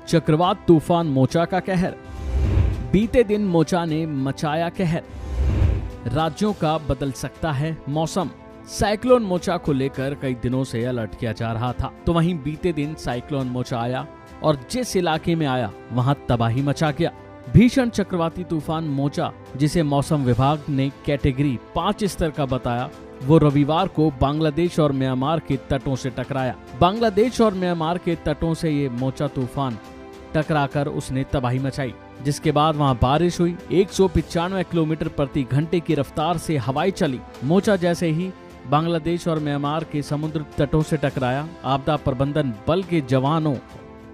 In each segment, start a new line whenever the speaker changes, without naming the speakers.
चक्रवात तूफान मोचा का कहर। बीते दिन मोचा ने मचाया कहर। राज्यों का बदल सकता है मौसम। साइक्लोन मोचा को लेकर कई दिनों से अलर्ट किया जा रहा था, तो वहीं बीते दिन साइक्लोन मोचा आया और जिस इलाके में आया वहां तबाही मचा गया। भीषण चक्रवाती तूफान मोचा, जिसे मौसम विभाग ने कैटेगरी 5 स्तर का बताया, वो रविवार को बांग्लादेश और म्यांमार के तटों से टकराया। बांग्लादेश और म्यांमार के तटों से ये मोचा तूफान टकराकर उसने तबाही मचाई, जिसके बाद वहां बारिश हुई। 195 किलोमीटर प्रति घंटे की रफ्तार से हवाएं चली। मोचा जैसे ही बांग्लादेश और म्यांमार के समुद्र तटों से टकराया, आपदा प्रबंधन बल के जवानों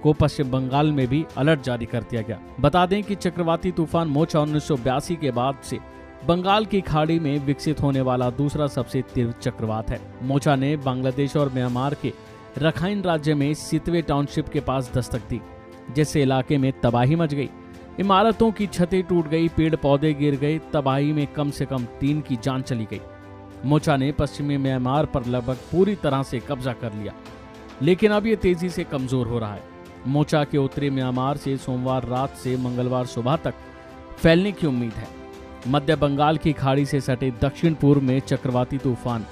को पश्चिम बंगाल में भी अलर्ट जारी कर दिया गया। बता दें कि चक्रवाती तूफान मोचा 1982 के बाद से बंगाल की खाड़ी में विकसित होने वाला दूसरा सबसे तीव्र चक्रवात है। मोचा ने बांग्लादेश और म्यांमार के रखाइन राज्य में सितवे टाउनशिप के पास दस्तक दी, जिससे इलाके में तबाही मच गई। इमारतों की छतें टूट गई, पेड़ पौधे गिर गए। तबाही में कम से कम 3 की जान चली गई। मोचा ने पश्चिमी म्यांमार पर लगभग पूरी तरह से कब्जा कर लिया, लेकिन अब ये तेजी से कमजोर हो रहा है। मोचा के उत्तरी म्यांमार से सोमवार रात से मंगलवार सुबह तक फैलने की उम्मीद है। मध्य बंगाल की खाड़ी से सटे दक्षिण पूर्व में चक्रवाती तूफान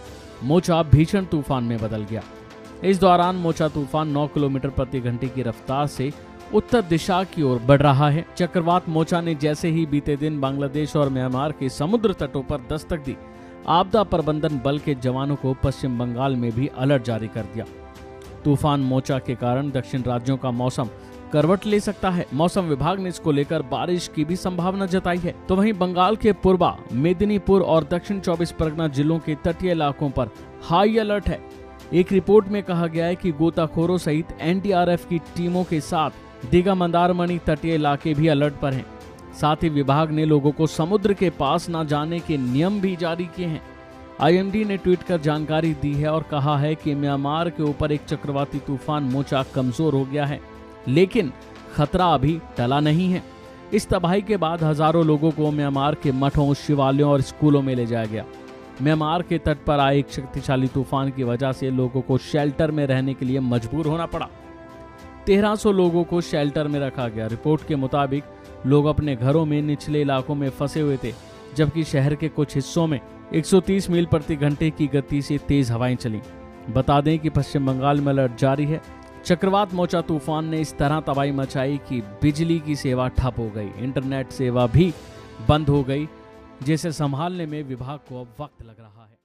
मोचा भीषण तूफान में बदल गया। इस दौरान मोचा तूफान 9 किलोमीटर प्रति घंटे की रफ्तार से उत्तर दिशा की ओर बढ़ रहा है। चक्रवात मोचा ने जैसे ही बीते दिन बांग्लादेश और म्यांमार के समुद्र तटों पर दस्तक दी, आपदा प्रबंधन बल के जवानों को पश्चिम बंगाल में भी अलर्ट जारी कर दिया। तूफान मोचा के कारण दक्षिण राज्यों का मौसम करवट ले सकता है। मौसम विभाग ने इसको लेकर बारिश की भी संभावना जताई है। तो वहीं बंगाल के पूर्वा, मेदिनीपुर और दक्षिण 24 परगना जिलों के तटीय इलाकों पर हाई अलर्ट है। एक रिपोर्ट में कहा गया है कि गोताखोरों सहित एनडीआरएफ की टीमों के साथ दीघा मंदारमणि तटीय इलाके भी अलर्ट पर हैं। साथ ही विभाग ने लोगों को समुद्र के पास न जाने के नियम भी जारी किए हैं। आईएमडी ने ट्वीट कर जानकारी दी है और कहा है कि म्यांमार के ऊपर एक चक्रवाती तूफान मोचा कमजोर हो गया है, लेकिन खतरा अभी टला नहीं है। इस तबाही के बाद हजारों लोगों को म्यांमार के मठों, शिवालयों और स्कूलों में ले जाया गया। म्यांमार के तट पर आए एक शक्तिशाली तूफान की वजह से लोगों को शेल्टर में रहने के लिए मजबूर होना पड़ा। 1300 लोगों को शेल्टर में रखा गया। रिपोर्ट के मुताबिक लोग अपने घरों में निचले इलाकों में फंसे हुए थे, जबकि शहर के कुछ हिस्सों में 130 मील प्रति घंटे की गति से तेज हवाएं चली। बता दें कि पश्चिम बंगाल में अलर्ट जारी है। चक्रवात मोचा तूफान ने इस तरह तबाही मचाई कि बिजली की सेवा ठप हो गई, इंटरनेट सेवा भी बंद हो गई, जिसे संभालने में विभाग को अब वक्त लग रहा है।